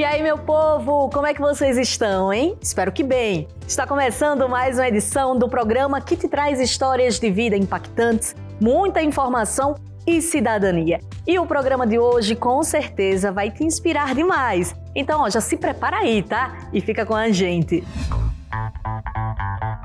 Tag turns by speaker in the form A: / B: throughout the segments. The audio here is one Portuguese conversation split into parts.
A: E aí, meu povo, como é que vocês estão, hein? Espero que bem. Está começando mais uma edição do programa que te traz histórias de vida impactantes, muita informação e cidadania. E o programa de hoje, com certeza, vai te inspirar demais. Então, já se prepara aí, tá? E fica com a gente.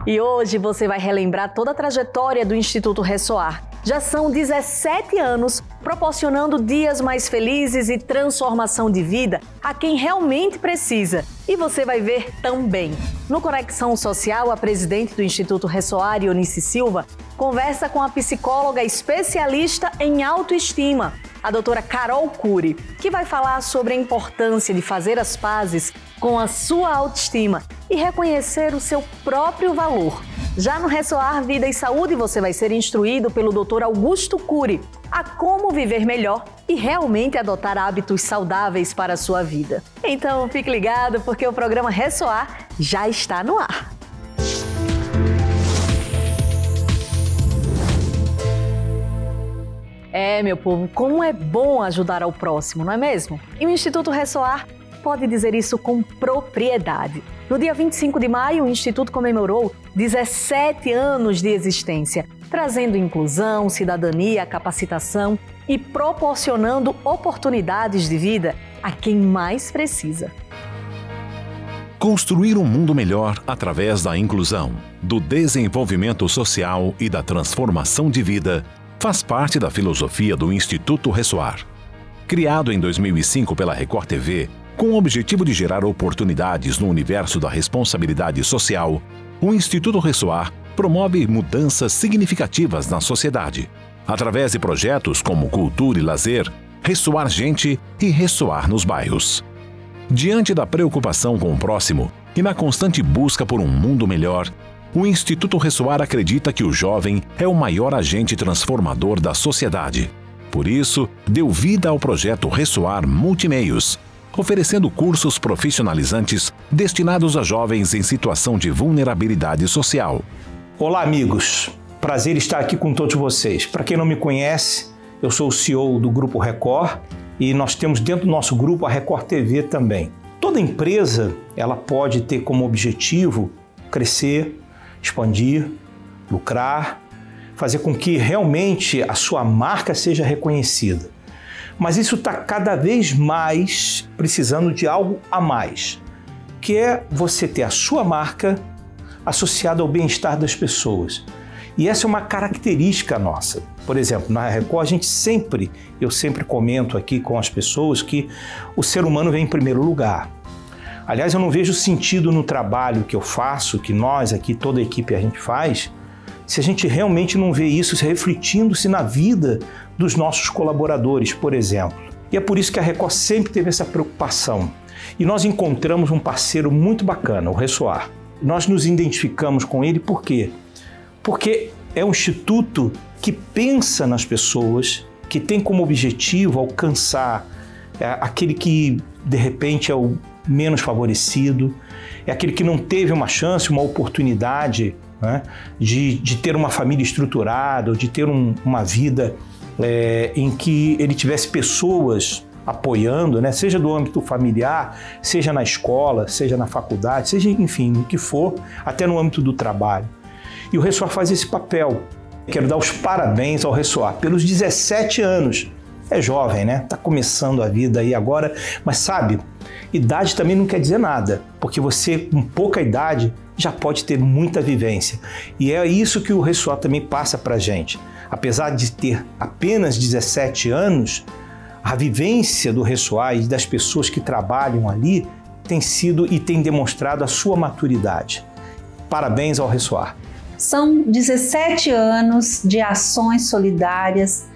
A: E hoje você vai relembrar toda a trajetória do Instituto Ressoar. Já são 17 anos proporcionando dias mais felizes e transformação de vida a quem realmente precisa. E você vai ver também. No Conexão Social, a presidente do Instituto Ressoar, Eunice Silva, conversa com a psicóloga especialista em autoestima, a doutora Carol Cury, que vai falar sobre a importância de fazer as pazes com a sua autoestima e reconhecer o seu próprio valor. Já no Ressoar Vida e Saúde, você vai ser instruído pelo Dr. Augusto Cury a como viver melhor e realmente adotar hábitos saudáveis para a sua vida. Então, fique ligado porque o programa Ressoar já está no ar. Meu povo, como é bom ajudar ao próximo, não é mesmo? E o Instituto Ressoar pode dizer isso com propriedade. No dia 25 de maio, o Instituto comemorou 17 anos de existência, trazendo inclusão, cidadania, capacitação e proporcionando oportunidades de vida a quem mais precisa.
B: Construir um mundo melhor através da inclusão, do desenvolvimento social e da transformação de vida faz parte da filosofia do Instituto Ressoar. Criado em 2005 pela Record TV, com o objetivo de gerar oportunidades no universo da responsabilidade social, o Instituto Ressoar promove mudanças significativas na sociedade, através de projetos como Cultura e Lazer, Ressoar Gente e Ressoar nos Bairros. Diante da preocupação com o próximo e na constante busca por um mundo melhor, o Instituto Ressoar acredita que o jovem é o maior agente transformador da sociedade. Por isso, deu vida ao projeto Ressoar Multimeios, oferecendo cursos profissionalizantes destinados a jovens em situação de vulnerabilidade social.
C: Olá, amigos. Prazer estar aqui com todos vocês. Para quem não me conhece, eu sou o CEO do Grupo Record e nós temos dentro do nosso grupo a Record TV também. Toda empresa, ela pode ter como objetivo crescer, expandir, lucrar, fazer com que realmente a sua marca seja reconhecida. Mas isso está cada vez mais precisando de algo a mais, que é você ter a sua marca associada ao bem-estar das pessoas. E essa é uma característica nossa. Por exemplo, na Record, eu sempre comento aqui com as pessoas que o ser humano vem em primeiro lugar. Aliás, eu não vejo sentido no trabalho que eu faço, que nós aqui, toda a equipe a gente faz, se a gente realmente não vê isso refletindo-se na vida dos nossos colaboradores, por exemplo. E é por isso que a Record sempre teve essa preocupação. E nós encontramos um parceiro muito bacana, o Ressoar. Nós nos identificamos com ele por quê? Porque é um instituto que pensa nas pessoas, que tem como objetivo alcançar aquele que, de repente, é o menos favorecido, é aquele que não teve uma chance, uma oportunidade, né, de ter uma família estruturada, ou de ter uma vida em que ele tivesse pessoas apoiando, né, seja do âmbito familiar, seja na escola, seja na faculdade, seja, enfim, no que for, até no âmbito do trabalho. E o Ressoar faz esse papel. Quero dar os parabéns ao Ressoar pelos 17 anos. É jovem, né? Está começando a vida aí agora, mas sabe, idade também não quer dizer nada, porque você, com pouca idade, já pode ter muita vivência. E é isso que o Ressoar também passa para a gente. Apesar de ter apenas 17 anos, a vivência do Ressoar e das pessoas que trabalham ali tem sido e tem demonstrado a sua maturidade. Parabéns ao Ressoar.
D: São 17 anos de ações solidárias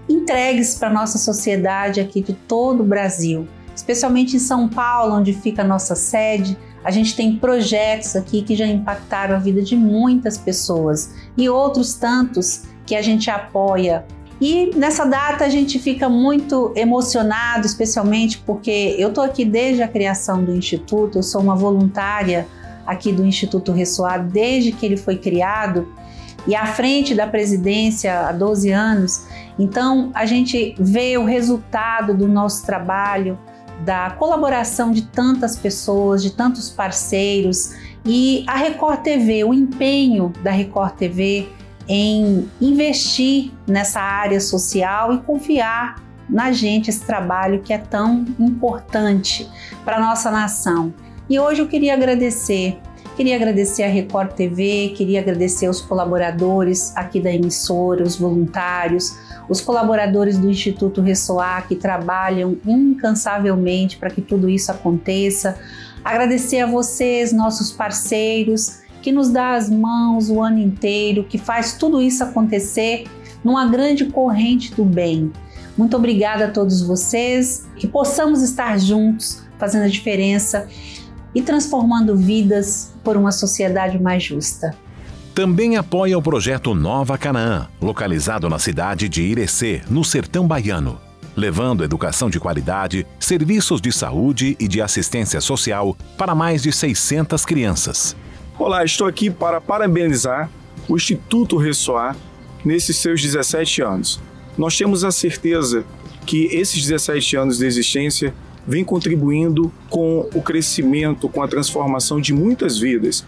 D: entregues para a nossa sociedade aqui de todo o Brasil, especialmente em São Paulo, onde fica a nossa sede. A gente tem projetos aqui que já impactaram a vida de muitas pessoas e outros tantos que a gente apoia. E nessa data a gente fica muito emocionado, especialmente porque eu estou aqui desde a criação do Instituto, eu sou uma voluntária aqui do Instituto Ressoar desde que ele foi criado e à frente da presidência há 12 anos. Então a gente vê o resultado do nosso trabalho da colaboração de tantas pessoas, de tantos parceiros, e a Record TV, o empenho da Record TV em investir nessa área social e confiar na gente esse trabalho que é tão importante para a nossa nação. E hoje eu queria agradecer a Record TV, queria agradecer os colaboradores aqui da emissora, os voluntários, os colaboradores do Instituto Ressoar que trabalham incansavelmente para que tudo isso aconteça. Agradecer a vocês, nossos parceiros, que nos dá as mãos o ano inteiro, que faz tudo isso acontecer numa grande corrente do bem. Muito obrigada a todos vocês, que possamos estar juntos, fazendo a diferença e transformando vidas por uma sociedade mais justa.
B: Também apoia o projeto Nova Canaã, localizado na cidade de Irecê, no sertão baiano, levando educação de qualidade, serviços de saúde e de assistência social para mais de 600 crianças.
E: Olá, estou aqui para parabenizar o Instituto Ressoar nesses seus 17 anos. Nós temos a certeza que esses 17 anos de existência vem contribuindo com o crescimento, com a transformação de muitas vidas.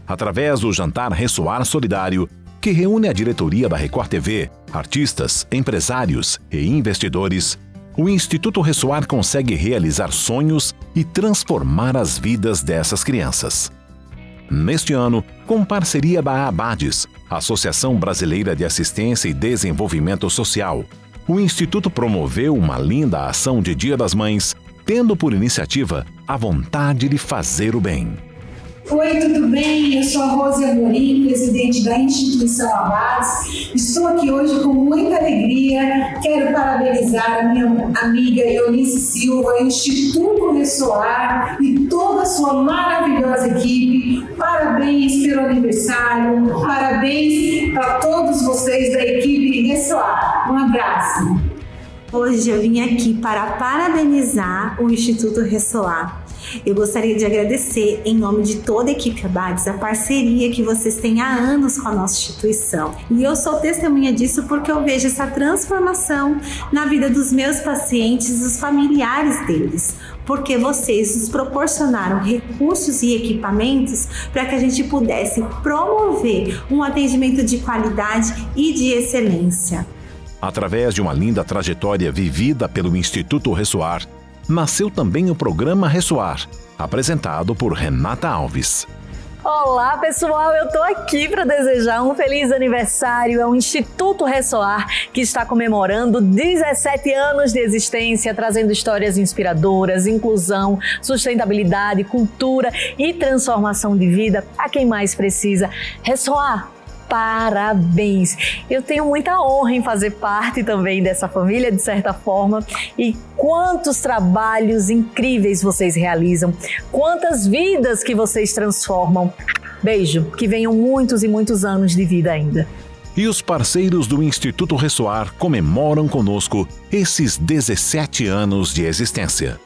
B: Através do Jantar Ressoar Solidário, que reúne a diretoria da Record TV, artistas, empresários e investidores, o Instituto Ressoar consegue realizar sonhos e transformar as vidas dessas crianças. Neste ano, com parceria da Abades, Associação Brasileira de Assistência e Desenvolvimento Social, o Instituto promoveu uma linda ação de Dia das Mães, tendo por iniciativa a vontade de fazer o bem.
F: Oi, tudo bem? Eu sou a Rose Amorim, presidente da instituição Abades. Estou aqui hoje com muita alegria. Quero parabenizar a minha amiga Eunice Silva, Instituto Ressoar e toda a sua maravilhosa equipe. Parabéns pelo aniversário, parabéns para todos vocês da equipe Ressoar. Um abraço.
G: Hoje eu vim aqui para parabenizar o Instituto Ressoar. Eu gostaria de agradecer, em nome de toda a equipe Abades, a parceria que vocês têm há anos com a nossa instituição. E eu sou testemunha disso porque eu vejo essa transformação na vida dos meus pacientes e dos familiares deles. Porque vocês nos proporcionaram recursos e equipamentos para que a gente pudesse promover um atendimento de qualidade e de excelência.
B: Através de uma linda trajetória vivida pelo Instituto Ressoar, nasceu também o programa Ressoar, apresentado por Renata Alves.
A: Olá pessoal, eu tô aqui para desejar um feliz aniversário ao Instituto Ressoar, que está comemorando 17 anos de existência, trazendo histórias inspiradoras, inclusão, sustentabilidade, cultura e transformação de vida a quem mais precisa. Ressoar, parabéns! Eu tenho muita honra em fazer parte também dessa família, de certa forma, e quantos trabalhos incríveis vocês realizam, quantas vidas que vocês transformam. Beijo, que venham muitos e muitos anos de vida ainda.
B: E os parceiros do Instituto Ressoar comemoram conosco esses 17 anos de existência.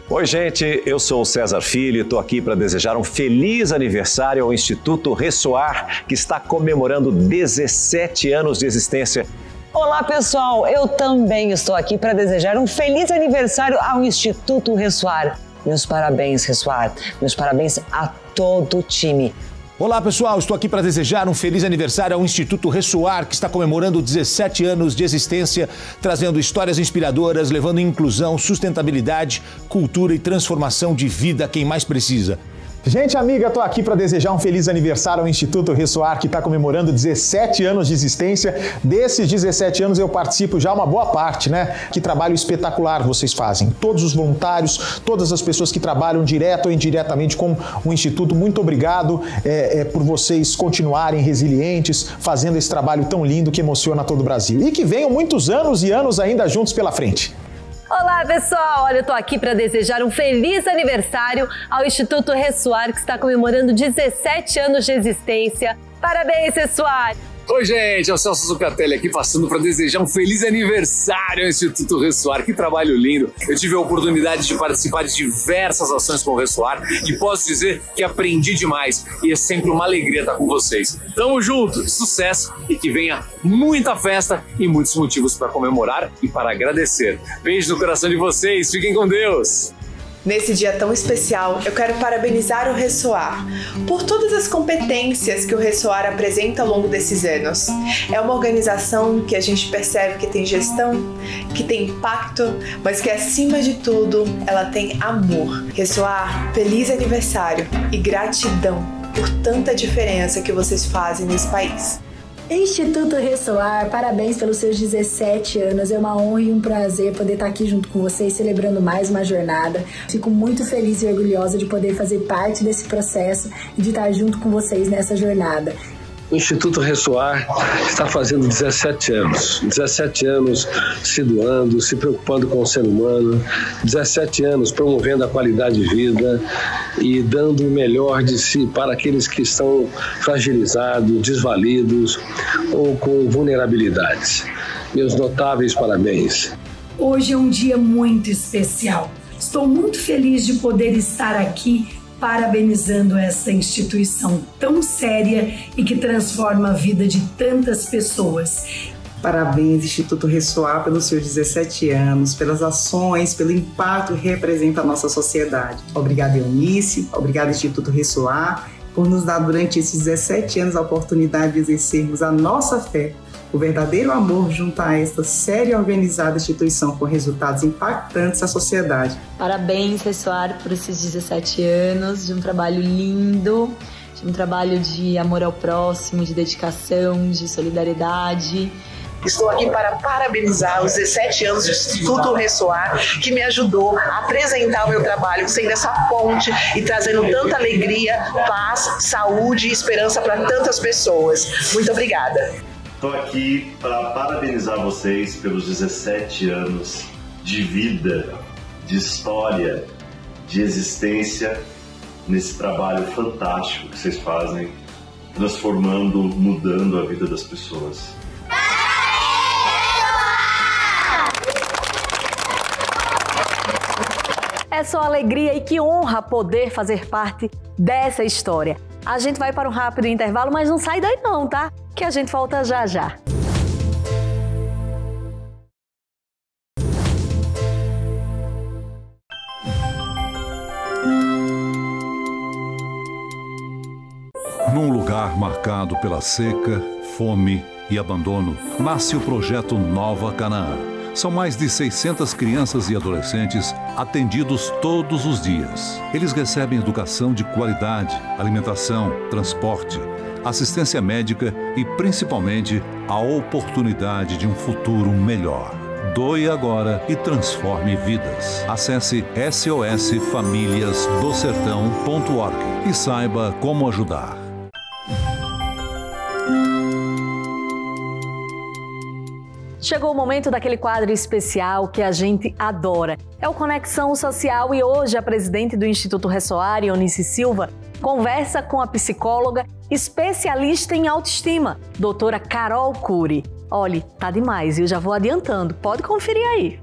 H: Oi gente, eu sou o César Filho e estou aqui para desejar um feliz aniversário ao Instituto Ressoar, que está comemorando 17 anos de existência.
I: Olá pessoal, eu também estou aqui para desejar um feliz aniversário ao Instituto Ressoar. Meus parabéns, Ressoar, meus parabéns a todo o time.
J: Olá pessoal, estou aqui para desejar um feliz aniversário ao Instituto Ressoar, que está comemorando 17 anos de existência, trazendo histórias inspiradoras, levando inclusão, sustentabilidade, cultura e transformação de vida a quem mais precisa.
K: Gente amiga, tô aqui para desejar um feliz aniversário ao Instituto Ressoar, que está comemorando 17 anos de existência. Desses 17 anos eu participo já uma boa parte, né? Que trabalho espetacular vocês fazem. Todos os voluntários, todas as pessoas que trabalham direto ou indiretamente com o Instituto, muito obrigado por vocês continuarem resilientes, fazendo esse trabalho tão lindo que emociona todo o Brasil. E que venham muitos anos e anos ainda juntos pela frente.
A: Olá pessoal, olha, eu tô aqui para desejar um feliz aniversário ao Instituto Ressoar, que está comemorando 17 anos de existência. Parabéns, Ressoar!
L: Oi, gente, é o Celso Zucatelli aqui passando para desejar um feliz aniversário ao Instituto Ressoar. Que trabalho lindo! Eu tive a oportunidade de participar de diversas ações com o Ressoar e posso dizer que aprendi demais e é sempre uma alegria estar com vocês. Tamo junto, sucesso e que venha muita festa e muitos motivos para comemorar e para agradecer. Beijo no coração de vocês, fiquem com Deus!
M: Nesse dia tão especial, eu quero parabenizar o Ressoar por todas as competências que o Ressoar apresenta ao longo desses anos. É uma organização que a gente percebe que tem gestão, que tem impacto, mas que acima de tudo, ela tem amor. Ressoar, feliz aniversário e gratidão por tanta diferença que vocês fazem nesse país.
N: Instituto Ressoar, parabéns pelos seus 17 anos. É uma honra e um prazer poder estar aqui junto com vocês, celebrando mais uma jornada. Fico muito feliz e orgulhosa de poder fazer parte desse processo e de estar junto com vocês nessa jornada.
O: O Instituto Ressoar está fazendo 17 anos. 17 anos se doando, se preocupando com o ser humano. 17 anos promovendo a qualidade de vida e dando o melhor de si para aqueles que estão fragilizados, desvalidos ou com vulnerabilidades. Meus notáveis parabéns.
P: Hoje é um dia muito especial. Estou muito feliz de poder estar aqui parabenizando essa instituição tão séria e que transforma a vida de tantas pessoas.
Q: Parabéns, Instituto Ressoar, pelos seus 17 anos, pelas ações, pelo impacto que representa a nossa sociedade. Obrigada, Eunice, obrigada, Instituto Ressoar, por nos dar durante esses 17 anos a oportunidade de exercermos a nossa fé, o verdadeiro amor junto a esta séria e organizada instituição com resultados impactantes à sociedade.
R: Parabéns, Ressoar, por esses 17 anos de um trabalho lindo, de um trabalho de amor ao próximo, de dedicação, de solidariedade.
S: Estou aqui para parabenizar os 17 anos do Instituto Ressoar, que me ajudou a apresentar o meu trabalho, sendo essa ponte e trazendo tanta alegria, paz, saúde e esperança para tantas pessoas. Muito obrigada.
T: Estou aqui para parabenizar vocês pelos 17 anos de vida, de história, de existência nesse trabalho fantástico que vocês fazem, transformando, mudando a vida das pessoas.
A: É só alegria e que honra poder fazer parte dessa história. A gente vai para um rápido intervalo, mas não sai daí não, tá? Que a gente volta já já.
U: Num lugar marcado pela seca, fome e abandono, nasce o projeto Nova Canaã. São mais de 600 crianças e adolescentes atendidos todos os dias. Eles recebem educação de qualidade, alimentação, transporte, assistência médica e, principalmente, a oportunidade de um futuro melhor. Doe agora e transforme vidas. Acesse sosfamiliasdosertão.org e saiba como ajudar.
A: Chegou o momento daquele quadro especial que a gente adora. É o Conexão Social e hoje a presidente do Instituto Ressoar, Eunice Silva, conversa com a psicóloga especialista em autoestima, doutora Carol Cury. Olha, tá demais, eu já vou adiantando, pode conferir aí.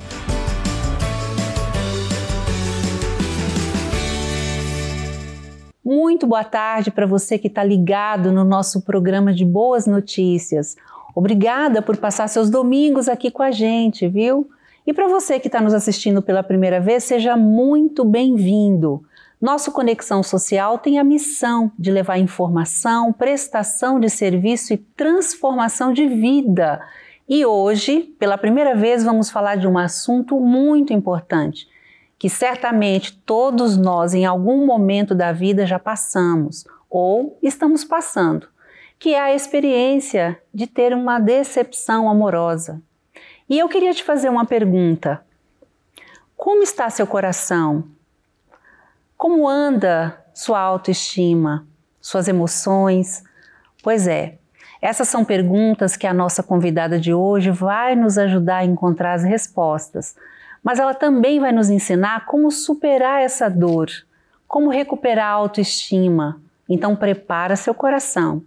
D: Muito boa tarde para você que está ligado no nosso programa de Boas Notícias. Obrigada por passar seus domingos aqui com a gente, viu? E para você que está nos assistindo pela primeira vez, seja muito bem-vindo. Nosso Conexão Social tem a missão de levar informação, prestação de serviço e transformação de vida. E hoje, pela primeira vez, vamos falar de um assunto muito importante, que certamente todos nós em algum momento da vida já passamos ou estamos passando, que é a experiência de ter uma decepção amorosa. E eu queria te fazer uma pergunta. Como está seu coração? Como anda sua autoestima, suas emoções? Pois é, essas são perguntas que a nossa convidada de hoje vai nos ajudar a encontrar as respostas. Mas ela também vai nos ensinar como superar essa dor, como recuperar a autoestima. Então prepara seu coração.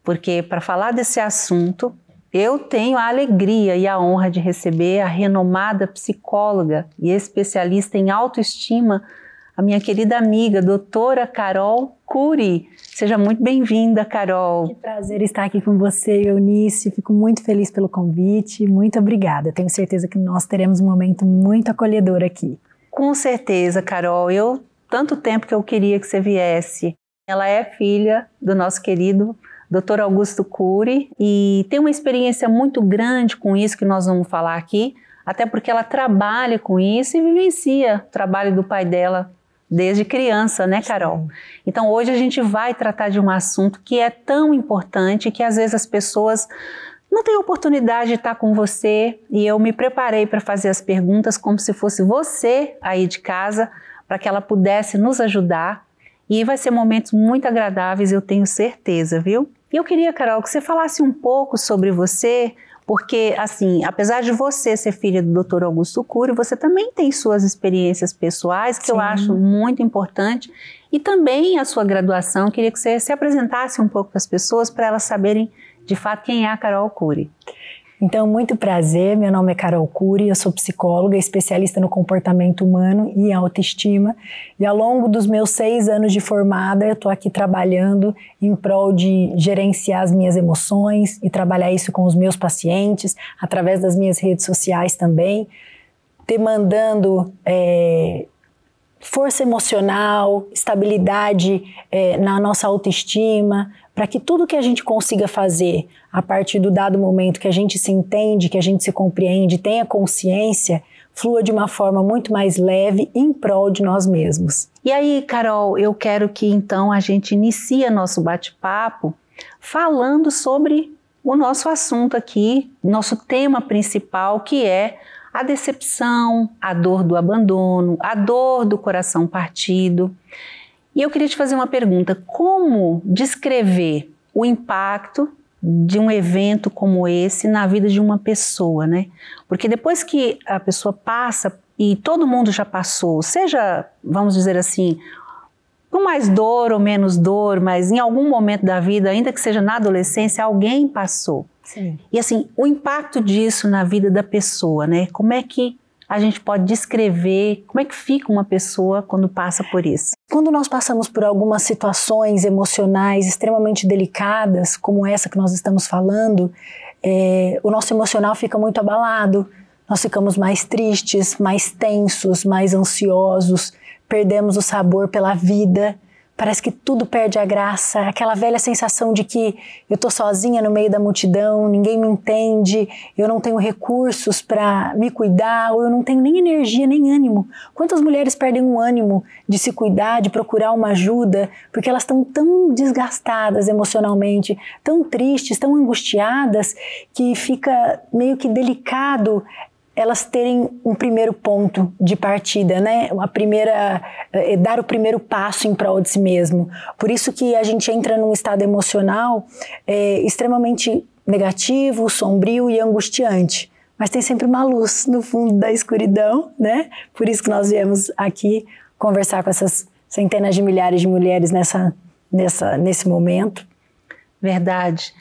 D: porque para falar desse assunto, eu tenho a alegria e a honra de receber a renomada psicóloga e especialista em autoestima, a minha querida amiga, doutora Carol Cury. Seja muito bem-vinda, Carol.
N: Que prazer estar aqui com você, Eunice. Fico muito feliz pelo convite. Muito obrigada. Tenho certeza que nós teremos um momento muito acolhedor aqui.
D: Com certeza, Carol. Tanto tempo que eu queria que você viesse. Ela é filha do nosso querido Dr. Augusto Cury e tem uma experiência muito grande com isso que nós vamos falar aqui, até porque ela trabalha com isso e vivencia o trabalho do pai dela desde criança, né, Carol? Sim. Então hoje a gente vai tratar de um assunto que é tão importante que às vezes as pessoas não têm oportunidade de estar com você, e eu me preparei para fazer as perguntas como se fosse você aí de casa, para que ela pudesse nos ajudar, e vai ser momentos muito agradáveis, eu tenho certeza, viu? E eu queria, Carol, que você falasse um pouco sobre você, porque, assim, apesar de você ser filha do Dr. Augusto Cury, você também tem suas experiências pessoais, que Sim. eu acho muito importante, e também a sua graduação. Eu queria que você se apresentasse um pouco para as pessoas, para elas saberem, de fato, quem é a Carol Cury.
N: Então, muito prazer, meu nome é Carol Cury, eu sou psicóloga, especialista no comportamento humano e autoestima, e ao longo dos meus 6 anos de formada, eu estou aqui trabalhando em prol de gerenciar as minhas emoções e trabalhar isso com os meus pacientes, através das minhas redes sociais também, demandando força emocional, estabilidade na nossa autoestima, para que tudo que a gente consiga fazer a partir do dado momento que a gente se entende, que a gente se compreende, tenha consciência, flua de uma forma muito mais leve em prol de nós mesmos.
D: E aí, Carol, eu quero que então a gente inicie nosso bate-papo falando sobre o nosso assunto aqui, nosso tema principal, que é a decepção, a dor do abandono, a dor do coração partido. E eu queria te fazer uma pergunta: como descrever o impacto de um evento como esse na vida de uma pessoa, né? Porque depois que a pessoa passa, e todo mundo já passou, seja, vamos dizer assim, com mais dor ou menos dor, mas em algum momento da vida, ainda que seja na adolescência, alguém passou.
N: Sim.
D: E assim, o impacto disso na vida da pessoa, né? Como é que a gente pode descrever, como é que fica uma pessoa quando passa por isso?
N: Quando nós passamos por algumas situações emocionais extremamente delicadas, como essa que nós estamos falando, o nosso emocional fica muito abalado, nós ficamos mais tristes, mais tensos, mais ansiosos, perdemos o sabor pela vida, parece que tudo perde a graça, aquela velha sensação de que eu estou sozinha no meio da multidão, ninguém me entende, eu não tenho recursos para me cuidar, ou eu não tenho nem energia, nem ânimo. Quantas mulheres perdem o ânimo de se cuidar, de procurar uma ajuda, porque elas estão tão desgastadas emocionalmente, tão tristes, tão angustiadas, que fica meio que delicado elas terem um primeiro ponto de partida, né? Dar o primeiro passo em prol de si mesmo. Por isso que a gente entra num estado emocional extremamente negativo, sombrio e angustiante. Mas tem sempre uma luz no fundo da escuridão, né? Por isso que nós viemos aqui conversar com essas centenas de milhares de mulheres nesse momento.
D: Verdade.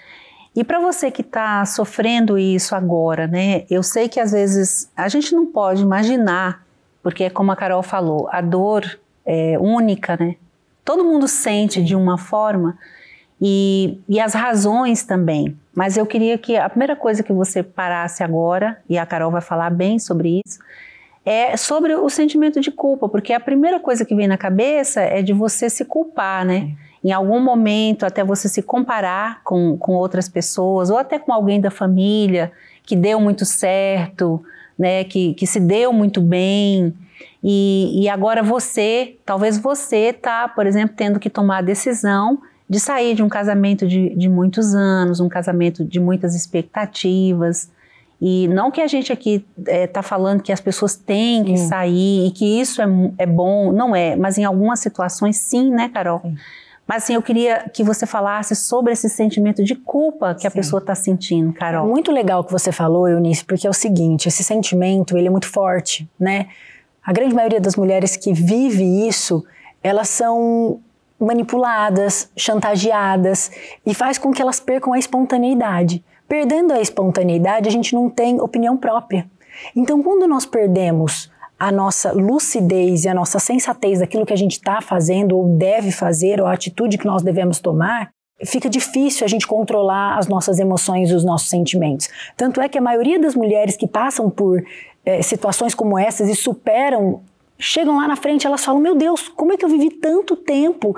D: E para você que está sofrendo isso agora, né? Eu sei que às vezes a gente não pode imaginar, porque como a Carol falou, a dor é única, né? Todo mundo sente de uma forma e as razões também. Mas eu queria que a primeira coisa que você parasse agora, e a Carol vai falar bem sobre isso, é sobre o sentimento de culpa, porque a primeira coisa que vem na cabeça é de você se culpar, né? Em algum momento, até você se comparar com outras pessoas, ou até com alguém da família que deu muito certo, né, que se deu muito bem, e agora talvez você está, por exemplo, tendo que tomar a decisão de sair de um casamento de muitos anos, um casamento de muitas expectativas. E não que a gente aqui está falando que as pessoas têm que sair e que isso é bom, não é, mas em algumas situações sim, né, Carol? Sim. Mas assim, eu queria que você falasse sobre esse sentimento de culpa que a pessoa está sentindo, Carol.
N: Muito legal o que você falou, Eunice, porque é o seguinte, esse sentimento, ele é muito forte, né? A grande maioria das mulheres que vive isso, elas são manipuladas, chantageadas e faz com que elas percam a espontaneidade. Perdendo a espontaneidade, a gente não tem opinião própria. Então, quando nós perdemos a nossa lucidez e a nossa sensatez daquilo que a gente está fazendo ou deve fazer, ou a atitude que nós devemos tomar, fica difícil a gente controlar as nossas emoções e os nossos sentimentos. Tanto é que a maioria das mulheres que passam por situações como essas e superam, chegam lá na frente, elas falam, meu Deus, como é que eu vivi tanto tempo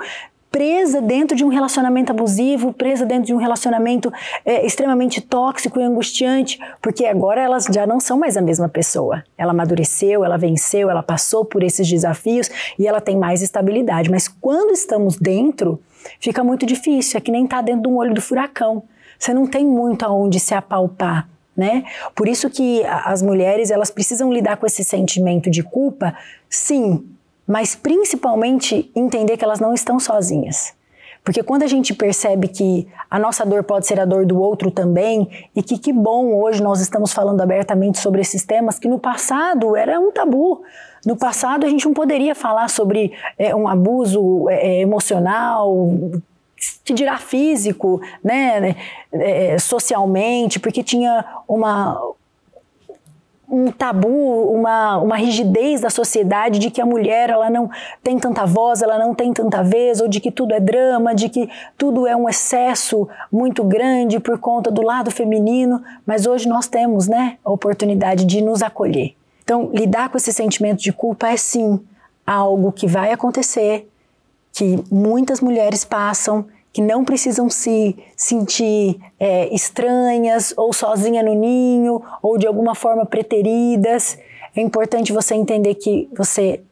N: presa dentro de um relacionamento abusivo, presa dentro de um relacionamento extremamente tóxico e angustiante, porque agora elas já não são mais a mesma pessoa. Ela amadureceu, ela venceu, ela passou por esses desafios e ela tem mais estabilidade. Mas quando estamos dentro, fica muito difícil, é que nem estar dentro de um olho do furacão. Você não tem muito aonde se apalpar, né? Por isso que as mulheres, elas precisam lidar com esse sentimento de culpa, sim, mas principalmente entender que elas não estão sozinhas. Porque quando a gente percebe que a nossa dor pode ser a dor do outro também, e que bom hoje nós estamos falando abertamente sobre esses temas, que no passado era um tabu. No passado a gente não poderia falar sobre um abuso emocional, que dirá físico, né, socialmente, porque tinha um tabu, uma rigidez da sociedade de que a mulher ela não tem tanta voz, ela não tem tanta vez, ou de que tudo é drama, de que tudo é um excesso muito grande por conta do lado feminino, mas hoje nós temos, né, a oportunidade de nos acolher. Então, lidar com esse sentimento de culpa é sim algo que vai acontecer, que muitas mulheres passam, que não precisam se sentir estranhas ou sozinha no ninho ou de alguma forma preteridas. É importante você entender que você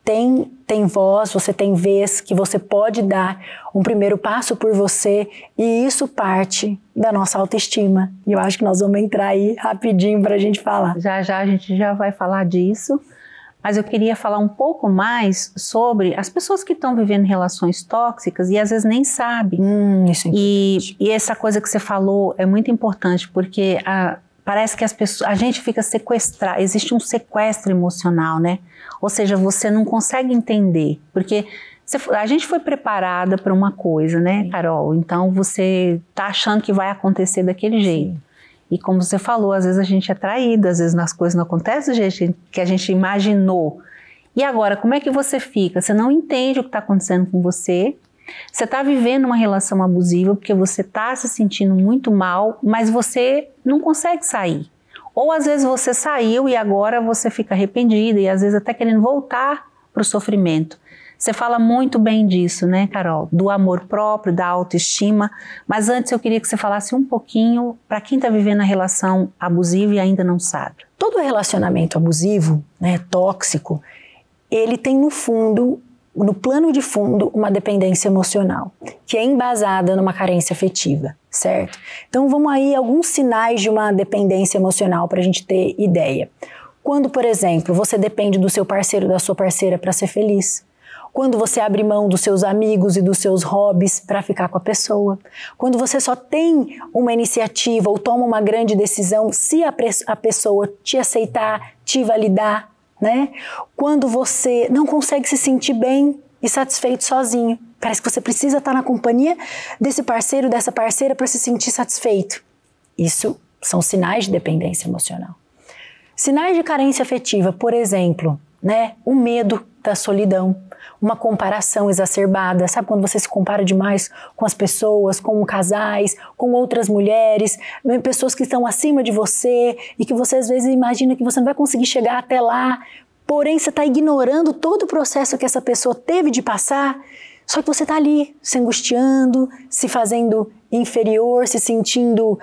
N: tem voz, você tem vez, que você pode dar um primeiro passo por você e isso parte da nossa autoestima. E eu acho que nós vamos entrar aí rapidinho para a gente falar.
D: Já já a gente já vai falar disso. Mas eu queria falar um pouco mais sobre as pessoas que estão vivendo relações tóxicas e às vezes nem sabem.
N: Isso é importante.
D: E essa coisa que você falou é muito importante, porque parece que a gente fica sequestrado, existe um sequestro emocional, né? Ou seja, você não consegue entender, porque a gente foi preparada para uma coisa, né, Carol? Então você está achando que vai acontecer daquele jeito. Sim. E como você falou, às vezes a gente é traído, às vezes as coisas não acontecem do jeito que a gente imaginou. E agora, como é que você fica? Você não entende o que está acontecendo com você, você está vivendo uma relação abusiva porque você está se sentindo muito mal, mas você não consegue sair. Ou às vezes você saiu e agora você fica arrependida e às vezes até querendo voltar para o sofrimento. Você fala muito bem disso, né, Carol? Do amor próprio, da autoestima. Mas antes eu queria que você falasse um pouquinho para quem está vivendo a relação abusiva e ainda não sabe.
N: Todo relacionamento abusivo, né, tóxico, ele tem no fundo, no plano de fundo, uma dependência emocional, que é embasada numa carência afetiva, certo? Então vamos aí alguns sinais de uma dependência emocional para a gente ter ideia. Quando, por exemplo, você depende do seu parceiro, da sua parceira para ser feliz. Quando você abre mão dos seus amigos e dos seus hobbies para ficar com a pessoa. Quando você só tem uma iniciativa ou toma uma grande decisão se a pessoa te aceitar, te validar, né? Quando você não consegue se sentir bem e satisfeito sozinho. Parece que você precisa estar na companhia desse parceiro, dessa parceira para se sentir satisfeito. Isso são sinais de dependência emocional. Sinais de carência afetiva, por exemplo, né? O medo da solidão. Uma comparação exacerbada, sabe quando você se compara demais com as pessoas, com casais, com outras mulheres, pessoas que estão acima de você e que você às vezes imagina que você não vai conseguir chegar até lá, porém você está ignorando todo o processo que essa pessoa teve de passar, só que você está ali se angustiando, se fazendo inferior, se sentindo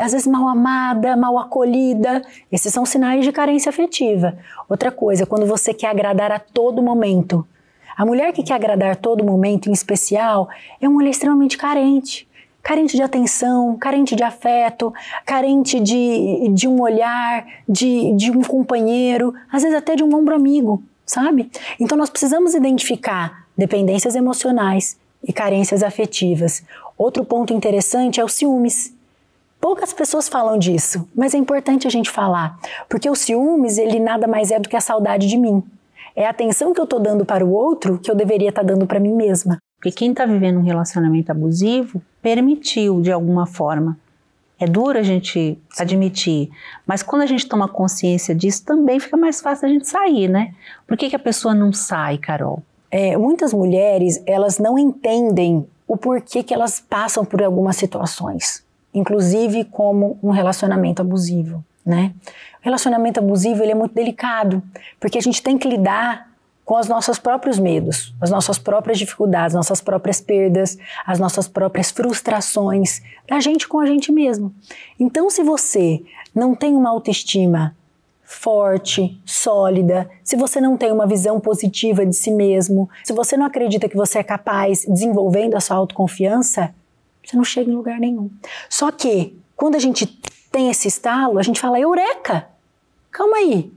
N: às vezes mal amada, mal acolhida. Esses são sinais de carência afetiva. Outra coisa, quando você quer agradar a todo momento. A mulher que quer agradar todo momento, em especial, é uma mulher extremamente carente. Carente de atenção, carente de afeto, carente de um olhar, de um companheiro, às vezes até de um ombro amigo, sabe? Então nós precisamos identificar dependências emocionais e carências afetivas. Outro ponto interessante é os ciúmes. Poucas pessoas falam disso, mas é importante a gente falar, porque o ciúmes, ele nada mais é do que a saudade de mim. É a atenção que eu estou dando para o outro que eu deveria estar dando para mim mesma.
D: Porque quem está vivendo um relacionamento abusivo permitiu de alguma forma. É duro a gente admitir, mas quando a gente toma consciência disso, também fica mais fácil a gente sair, né? Por que a pessoa não sai, Carol?
N: Muitas mulheres, elas não entendem o porquê que elas passam por algumas situações, inclusive como um relacionamento abusivo, né? O relacionamento abusivo, ele é muito delicado, porque a gente tem que lidar com os nossos próprios medos, as nossas próprias dificuldades, nossas próprias perdas, as nossas próprias frustrações, da gente com a gente mesmo. Então, se você não tem uma autoestima forte, sólida, se você não tem uma visão positiva de si mesmo, se você não acredita que você é capaz, desenvolvendo a sua autoconfiança, você não chega em lugar nenhum. Só que, quando a gente tem esse estalo, a gente fala, eureka! Calma aí,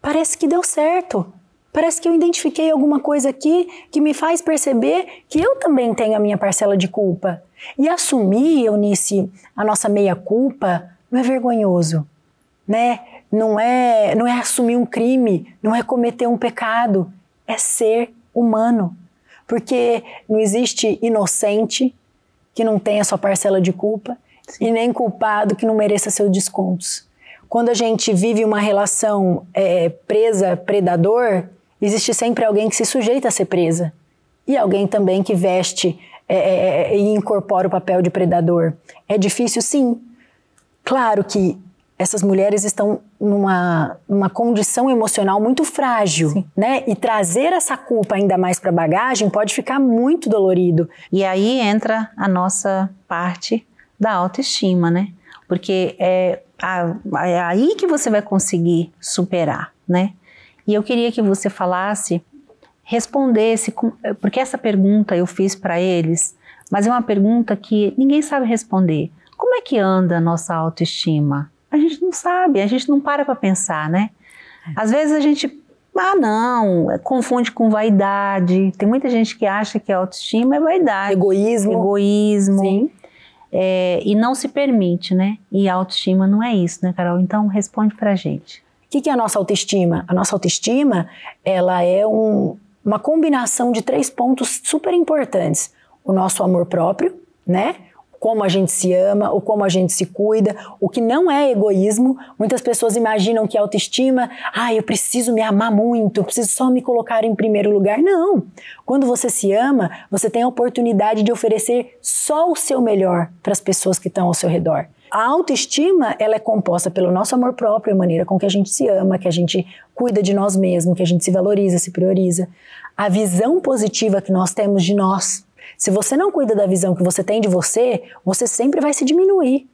N: parece que deu certo. Parece que eu identifiquei alguma coisa aqui que me faz perceber que eu também tenho a minha parcela de culpa. E assumir, Eunice, a nossa meia-culpa não é vergonhoso, né? Não é assumir um crime, não é cometer um pecado, é ser humano. Porque não existe inocente que não tenha sua parcela de culpa e nem culpado que não mereça seus descontos. Quando a gente vive uma relação presa-predador, existe sempre alguém que se sujeita a ser presa. E alguém também que veste e incorpora o papel de predador. É difícil, sim. Claro que essas mulheres estão numa condição emocional muito frágil, né? E trazer essa culpa ainda mais para a bagagem pode ficar muito dolorido.
D: E aí entra a nossa parte da autoestima, né? Porque é aí que você vai conseguir superar, né? E eu queria que você respondesse, porque essa pergunta eu fiz para eles, mas é uma pergunta que ninguém sabe responder. Como é que anda a nossa autoestima? A gente não sabe, a gente não para pensar, né? Às vezes a gente, confunde com vaidade. Tem muita gente que acha que a autoestima é vaidade. Egoísmo. Sim. E não se permite, né? E a autoestima não é isso, né, Carol? Então responde pra gente.
N: O que é a nossa autoestima? A nossa autoestima, ela é uma combinação de 3 pontos super importantes. O nosso amor próprio, né? Como a gente se ama, ou como a gente se cuida, o que não é egoísmo. Muitas pessoas imaginam que a autoestima, eu preciso me amar muito, eu preciso só me colocar em primeiro lugar. Não! Quando você se ama, você tem a oportunidade de oferecer só o seu melhor para as pessoas que estão ao seu redor. A autoestima, ela é composta pelo nosso amor próprio, a maneira com que a gente se ama, que a gente cuida de nós mesmos, que a gente se valoriza, se prioriza. A visão positiva que nós temos de nós. Se você não cuida da visão que você tem de você, você sempre vai se diminuir.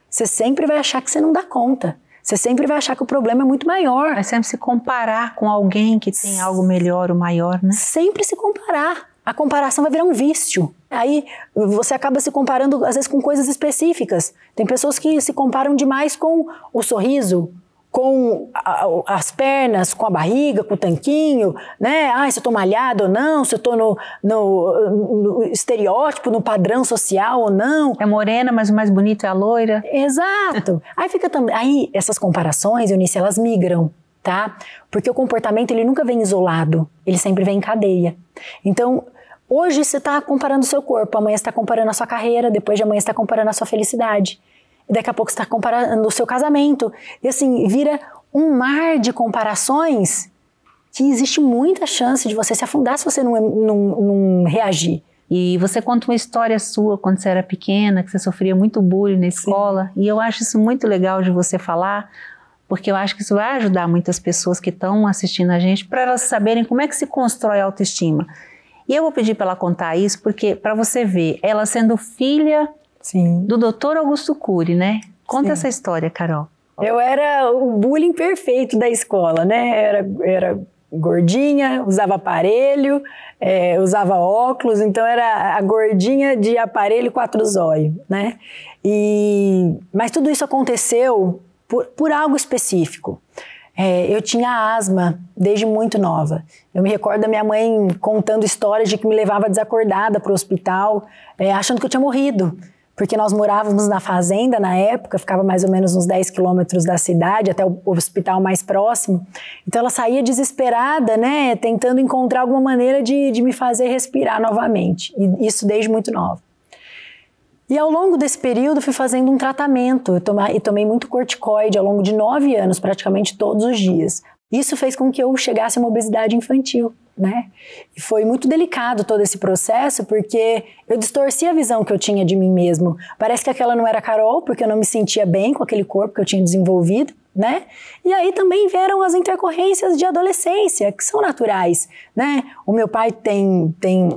N: Você sempre vai achar que você não dá conta. Você sempre vai achar que o problema é muito maior.
D: Vai sempre se comparar com alguém que tem algo melhor ou maior, né?
N: Sempre se comparar. A comparação vai virar um vício. Aí você acaba se comparando, às vezes, com coisas específicas. Tem pessoas que se comparam demais com o sorriso, com as pernas, com a barriga, com o tanquinho, né? Se eu tô malhada ou não, se eu tô no estereótipo, no padrão social ou não.
D: É morena, mas o mais bonito é a loira.
N: Exato. Aí essas comparações, Eunice, elas migram, tá? Porque o comportamento, ele nunca vem isolado, ele sempre vem em cadeia. Então, hoje você está comparando o seu corpo, amanhã você está comparando a sua carreira, depois de amanhã você está comparando a sua felicidade. E daqui a pouco você está comparando o seu casamento. E assim, vira um mar de comparações que existe muita chance de você se afundar se você não reagir.
D: E você conta uma história sua quando você era pequena, que você sofria muito bullying na escola. Sim. E eu acho isso muito legal de você falar, porque eu acho que isso vai ajudar muitas pessoas que estão assistindo a gente para elas saberem como é que se constrói a autoestima. E eu vou pedir para ela contar isso, porque para você ver, ela sendo filha do Dr. Augusto Cury, né? Conta essa história, Carol.
N: Eu era o bullying perfeito da escola, né? Era gordinha, usava aparelho, usava óculos, então era a gordinha de aparelho 4 zóio, né? Mas tudo isso aconteceu por algo específico. Eu tinha asma desde muito nova. Eu me recordo da minha mãe contando histórias de que me levava desacordada para o hospital, achando que eu tinha morrido. porque nós morávamos na fazenda na época, ficava mais ou menos uns 10 quilômetros da cidade, até o hospital mais próximo. Então ela saía desesperada, né, tentando encontrar alguma maneira de me fazer respirar novamente, e isso desde muito nova. E ao longo desse período fui fazendo um tratamento, eu tomei muito corticoide ao longo de 9 anos, praticamente todos os dias. Isso fez com que eu chegasse a uma obesidade infantil, né? E foi muito delicado todo esse processo, porque eu distorci a visão que eu tinha de mim mesmo. Parece que aquela não era a Carol, porque eu não me sentia bem com aquele corpo que eu tinha desenvolvido, né? E aí também vieram as intercorrências de adolescência, que são naturais, né? O meu pai tem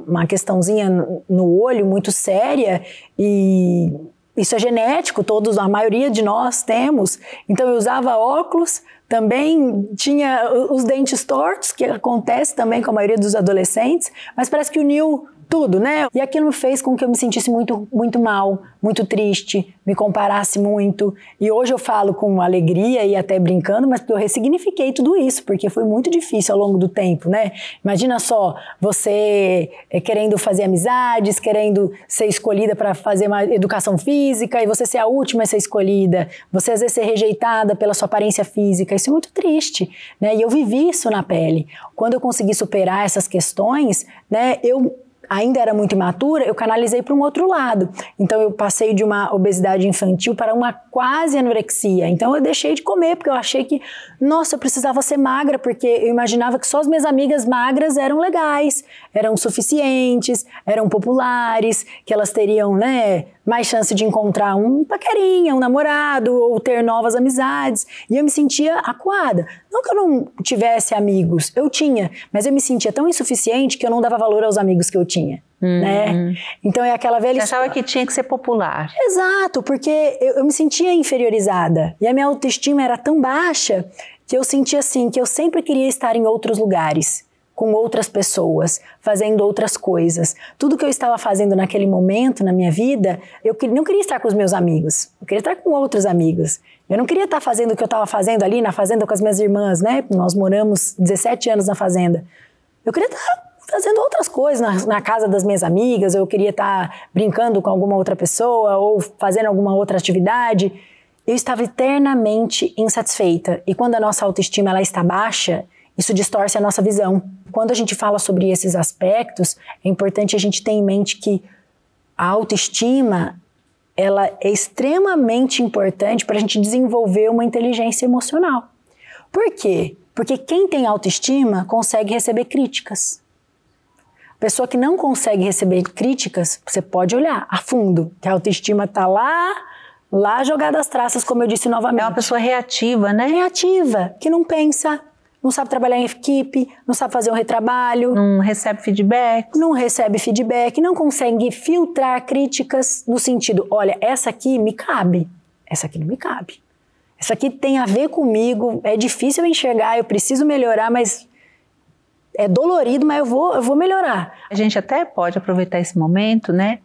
N: uma questãozinha no olho muito séria e isso é genético, a maioria de nós temos. Então eu usava óculos, também tinha os dentes tortos, que acontece também com a maioria dos adolescentes, mas parece que uniu tudo, né? E aquilo fez com que eu me sentisse muito, muito mal, muito triste, me comparasse muito. E hoje eu falo com alegria e até brincando, mas porque eu ressignifiquei tudo isso, porque foi muito difícil ao longo do tempo, né? Imagina só, você querendo fazer amizades, querendo ser escolhida para fazer uma educação física, e você ser a última a ser escolhida, você às vezes ser rejeitada pela sua aparência física, isso é muito triste, né? E eu vivi isso na pele. Quando eu consegui superar essas questões, né, eu ainda era muito imatura, eu canalizei para um outro lado. Então eu passei de uma obesidade infantil para uma quase anorexia. Então eu deixei de comer, porque eu achei que, nossa, eu precisava ser magra, porque eu imaginava que só as minhas amigas magras eram legais, eram suficientes, eram populares, que elas teriam, né, mais chance de encontrar um paquerinha, um namorado, ou ter novas amizades. E eu me sentia acuada. Não que eu não tivesse amigos, eu tinha, mas eu me sentia tão insuficiente que eu não dava valor aos amigos que eu tinha. Né? Então é aquela velha...
D: Você achava que tinha que ser popular.
N: Exato, porque eu me sentia inferiorizada. E a minha autoestima era tão baixa que eu sentia assim, que eu sempre queria estar em outros lugares, com outras pessoas, fazendo outras coisas. Tudo que eu estava fazendo naquele momento na minha vida, eu não queria estar com os meus amigos, eu queria estar com outros amigos. Eu não queria estar fazendo o que eu estava fazendo ali na fazenda com as minhas irmãs, né? Nós moramos 17 anos na fazenda. Eu queria estar fazendo outras coisas na casa das minhas amigas, eu queria estar brincando com alguma outra pessoa ou fazendo alguma outra atividade. Eu estava eternamente insatisfeita. E quando a nossa autoestima ela está baixa, isso distorce a nossa visão. Quando a gente fala sobre esses aspectos, é importante a gente ter em mente que a autoestima ela é extremamente importante para a gente desenvolver uma inteligência emocional. Por quê? Porque quem tem autoestima consegue receber críticas. Pessoa que não consegue receber críticas, você pode olhar a fundo, que a autoestima está lá jogada às traças, como eu disse novamente.
D: É uma pessoa reativa, né?
N: Reativa, que não pensa, não sabe trabalhar em equipe, não sabe fazer um retrabalho.
D: Não recebe feedback.
N: Não recebe feedback, não consegue filtrar críticas no sentido, olha, essa aqui me cabe, essa aqui não me cabe. Essa aqui tem a ver comigo, é difícil eu enxergar, eu preciso melhorar, mas... é dolorido, mas eu vou melhorar.
D: A gente até pode aproveitar esse momento, né,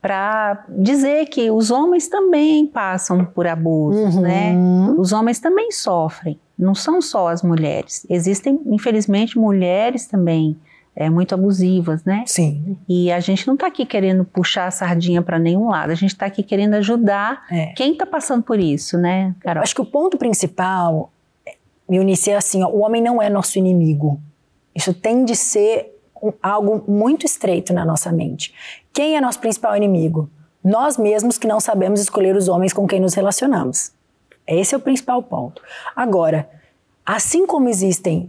D: para dizer que os homens também passam por abusos, né? Os homens também sofrem, não são só as mulheres. Existem, infelizmente, mulheres também muito abusivas, né?
N: Sim.
D: E a gente não está aqui querendo puxar a sardinha para nenhum lado, a gente está aqui querendo ajudar quem está passando por isso, né, Carol?
N: Acho que o ponto principal, Eunice, é assim, ó, o homem não é nosso inimigo. Isso tem de ser algo muito estreito na nossa mente. Quem é nosso principal inimigo? Nós mesmos que não sabemos escolher os homens com quem nos relacionamos. Esse é o principal ponto. Agora, assim como existem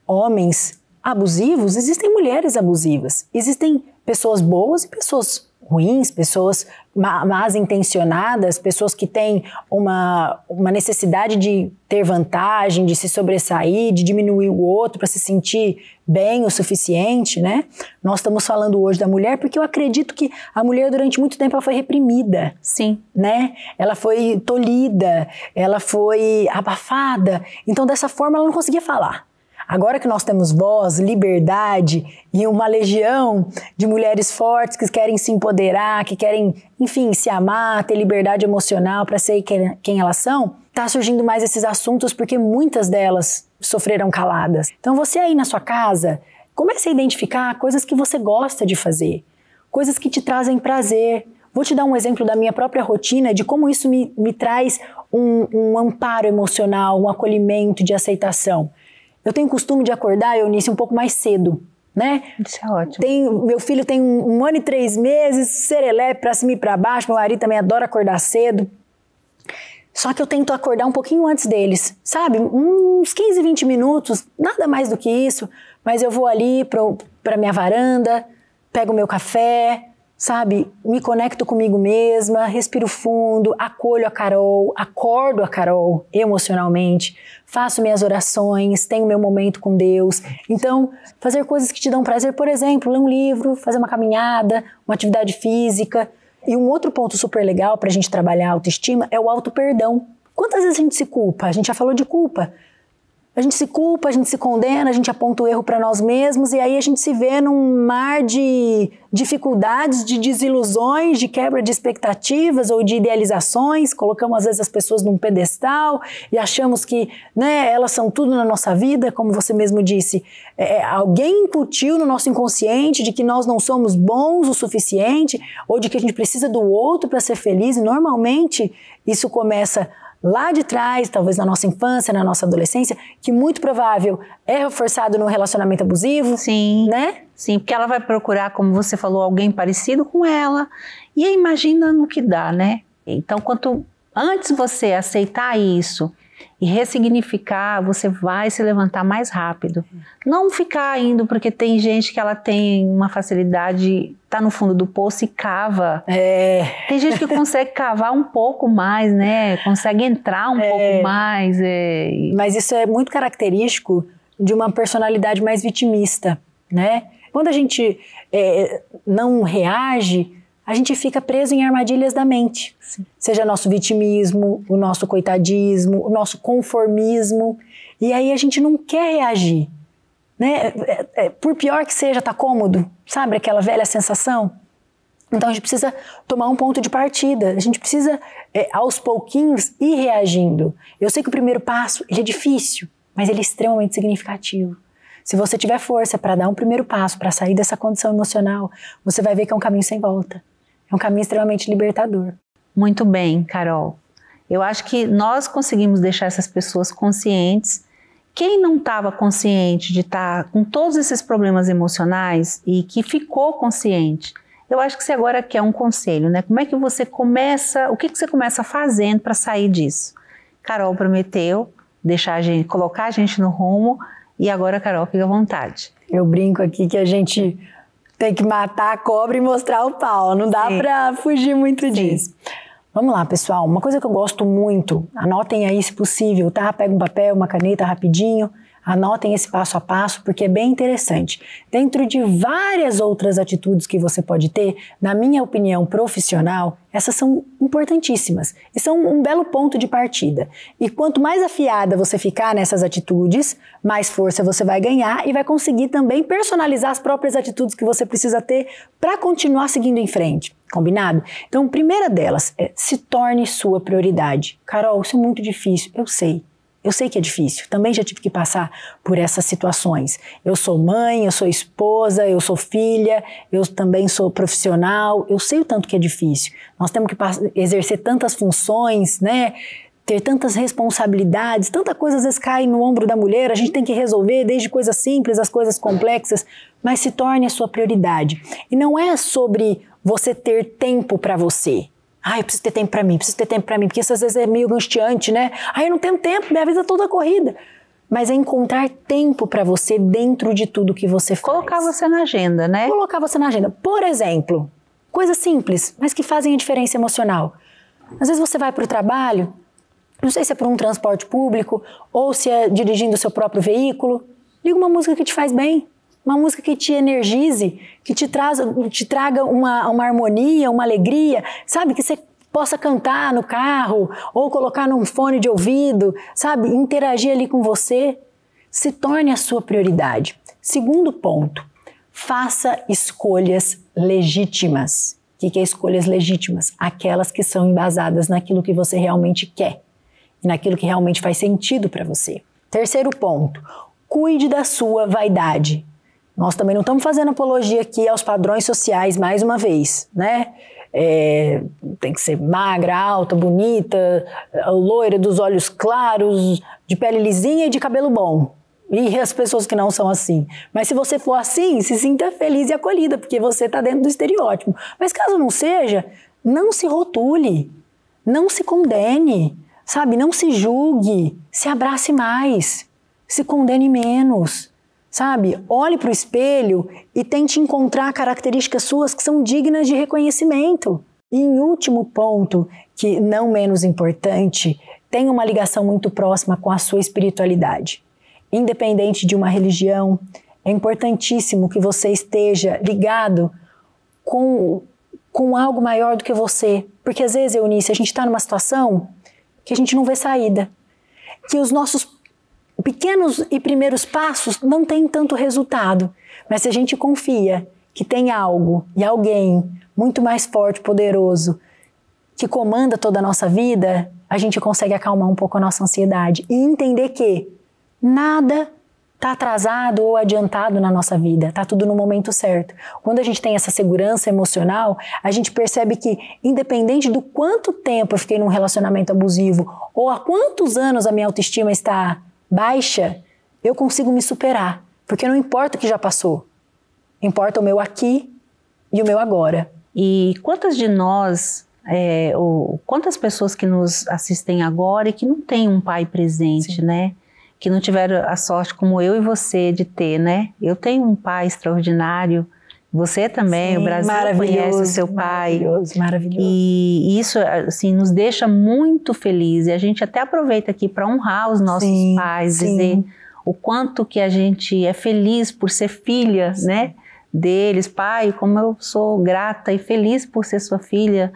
N: homens abusivos, existem mulheres abusivas. Existem pessoas boas e pessoas ruins, pessoas más intencionadas, pessoas que têm uma necessidade de ter vantagem, de se sobressair, de diminuir o outro para se sentir bem o suficiente, né? Nós estamos falando hoje da mulher porque eu acredito que a mulher durante muito tempo ela foi reprimida.
D: Sim.
N: Né? Ela foi tolhida, ela foi abafada, então dessa forma ela não conseguia falar. Agora que nós temos voz, liberdade e uma legião de mulheres fortes que querem se empoderar, que querem, enfim, se amar, ter liberdade emocional para ser quem elas são, tá surgindo mais esses assuntos porque muitas delas sofreram caladas. Então você aí na sua casa, comece a identificar coisas que você gosta de fazer, coisas que te trazem prazer, Vou te dar um exemplo da minha própria rotina, de como isso me traz um amparo emocional, um acolhimento de aceitação. Eu tenho o costume de acordar, Eunice, um pouco mais cedo, né?
D: Isso é ótimo.
N: Meu filho tem 1 ano e 3 meses, serelepe pra cima e pra baixo, meu marido também adora acordar cedo. Só que eu tento acordar um pouquinho antes deles, sabe? Uns 15, 20 minutos, nada mais do que isso. Mas eu vou ali pra minha varanda, pego o meu café, sabe? Me conecto comigo mesma, respiro fundo, acolho a Carol, acordo a Carol emocionalmente, faço minhas orações, tenho meu momento com Deus. Então, fazer coisas que te dão prazer, por exemplo, ler um livro, fazer uma caminhada, uma atividade física. E um outro ponto super legal pra gente trabalhar a autoestima é o auto-perdão. Quantas vezes a gente se culpa? A gente já falou de culpa. A gente se culpa, a gente se condena, a gente aponta o erro para nós mesmos e aí a gente se vê num mar de dificuldades, de desilusões, de quebra de expectativas ou de idealizações. Colocamos às vezes as pessoas num pedestal e achamos que, né, elas são tudo na nossa vida, como você mesmo disse. Alguém incutiu no nosso inconsciente de que nós não somos bons o suficiente ou de que a gente precisa do outro para ser feliz. E normalmente isso começa lá de trás, talvez na nossa infância, na nossa adolescência, que muito provável é reforçado no relacionamento abusivo.
D: Sim,
N: né?
D: Sim, porque ela vai procurar, como você falou, alguém parecido com ela, e aí imagina no que dá, né? Então, quanto antes você aceitar isso e ressignificar, você vai se levantar mais rápido. Não ficar indo, porque tem gente que ela tem uma facilidade, tá no fundo do poço e cava. Tem gente que consegue cavar um pouco mais, né? Consegue entrar um pouco mais.
N: Mas isso é muito característico de uma personalidade mais vitimista, né? Quando a gente não reage, a gente fica preso em armadilhas da mente. Sim. Seja nosso vitimismo, o nosso coitadismo, o nosso conformismo. E aí a gente não quer reagir, né? Por pior que seja, tá cômodo, sabe? Aquela velha sensação. Então a gente precisa tomar um ponto de partida. A gente precisa, aos pouquinhos, ir reagindo. Eu sei que o primeiro passo ele é difícil, mas ele é extremamente significativo. Se você tiver força para dar um primeiro passo, para sair dessa condição emocional, você vai ver que é um caminho sem volta. É um caminho extremamente libertador.
D: Muito bem, Carol. Eu acho que nós conseguimos deixar essas pessoas conscientes. Quem não estava consciente de estar com todos esses problemas emocionais e que ficou consciente, eu acho que você agora quer um conselho, né? Como é que você começa, o que você começa fazendo para sair disso? Carol prometeu deixar colocar a gente no rumo e agora, Carol, fica à vontade.
N: Eu brinco aqui que a gente tem que matar a cobra e mostrar o pau, não dá para fugir muito disso. Vamos lá, pessoal, uma coisa que eu gosto muito, anotem aí se possível, tá? Pega um papel, uma caneta rapidinho, anotem esse passo a passo, porque é bem interessante. Dentro de várias outras atitudes que você pode ter, na minha opinião profissional, essas são importantíssimas e são um belo ponto de partida. E quanto mais afiada você ficar nessas atitudes, mais força você vai ganhar e vai conseguir também personalizar as próprias atitudes que você precisa ter para continuar seguindo em frente. Combinado? Então, a primeira delas é se torne sua prioridade. Carol, isso é muito difícil, eu sei. Eu sei que é difícil, também já tive que passar por essas situações. Eu sou mãe, eu sou esposa, eu sou filha, eu também sou profissional, eu sei o tanto que é difícil. Nós temos que exercer tantas funções, né? Ter tantas responsabilidades, tanta coisa às vezes cai no ombro da mulher, a gente tem que resolver desde coisas simples às coisas complexas, mas se torne a sua prioridade. E não é sobre você ter tempo para você. Eu preciso ter tempo pra mim, porque isso às vezes é meio angustiante, né? Eu não tenho tempo, minha vida toda corrida. Mas é encontrar tempo pra você dentro de tudo que você faz.
D: Colocar você na agenda, né?
N: Colocar você na agenda. Por exemplo, coisas simples, mas que fazem a diferença emocional. Às vezes você vai pro trabalho, não sei se é por um transporte público ou se é dirigindo o seu próprio veículo, liga uma música que te faz bem. Uma música que te energize, que te traga uma harmonia, uma alegria, sabe? Que você possa cantar no carro ou colocar num fone de ouvido, sabe? Interagir ali com você. Se torne a sua prioridade. Segundo ponto, faça escolhas legítimas. O que é escolhas legítimas? Aquelas que são embasadas naquilo que você realmente quer e naquilo que realmente faz sentido para você. Terceiro ponto, cuide da sua vaidade. Nós também não estamos fazendo apologia aqui aos padrões sociais, mais uma vez, né? tem que ser magra, alta, bonita, loira, dos olhos claros, de pele lisinha e de cabelo bom. E as pessoas que não são assim. Mas se você for assim, se sinta feliz e acolhida, porque você está dentro do estereótipo. Mas caso não seja, não se rotule, não se condene, sabe? Não se julgue, se abrace mais, se condene menos, sabe? Olhe para o espelho e tente encontrar características suas que são dignas de reconhecimento. E em último ponto, que não menos importante, tem uma ligação muito próxima com a sua espiritualidade. Independente de uma religião, é importantíssimo que você esteja ligado com algo maior do que você. Porque às vezes, Eunice, a gente está numa situação que a gente não vê saída. Que os nossos pequenos e primeiros passos não têm tanto resultado. Mas se a gente confia que tem algo e alguém muito mais forte, poderoso, que comanda toda a nossa vida, a gente consegue acalmar um pouco a nossa ansiedade e entender que nada está atrasado ou adiantado na nossa vida, está tudo no momento certo. Quando a gente tem essa segurança emocional, a gente percebe que, independente do quanto tempo eu fiquei num relacionamento abusivo ou há quantos anos a minha autoestima está baixa, eu consigo me superar, porque não importa o que já passou, importa o meu aqui e o meu agora.
D: E quantas de nós, ou quantas pessoas que nos assistem agora e que não têm um pai presente, sim, né? Que não tiveram a sorte como eu e você de ter, né? Eu tenho um pai extraordinário, você também, sim, o Brasil conhece o seu pai.
N: Maravilhoso, maravilhoso.
D: E isso, assim, nos deixa muito felizes. E a gente até aproveita aqui para honrar os nossos sim, pais, sim, dizer o quanto que a gente é feliz por ser filha, sim, né, deles. Pai, como eu sou grata e feliz por ser sua filha.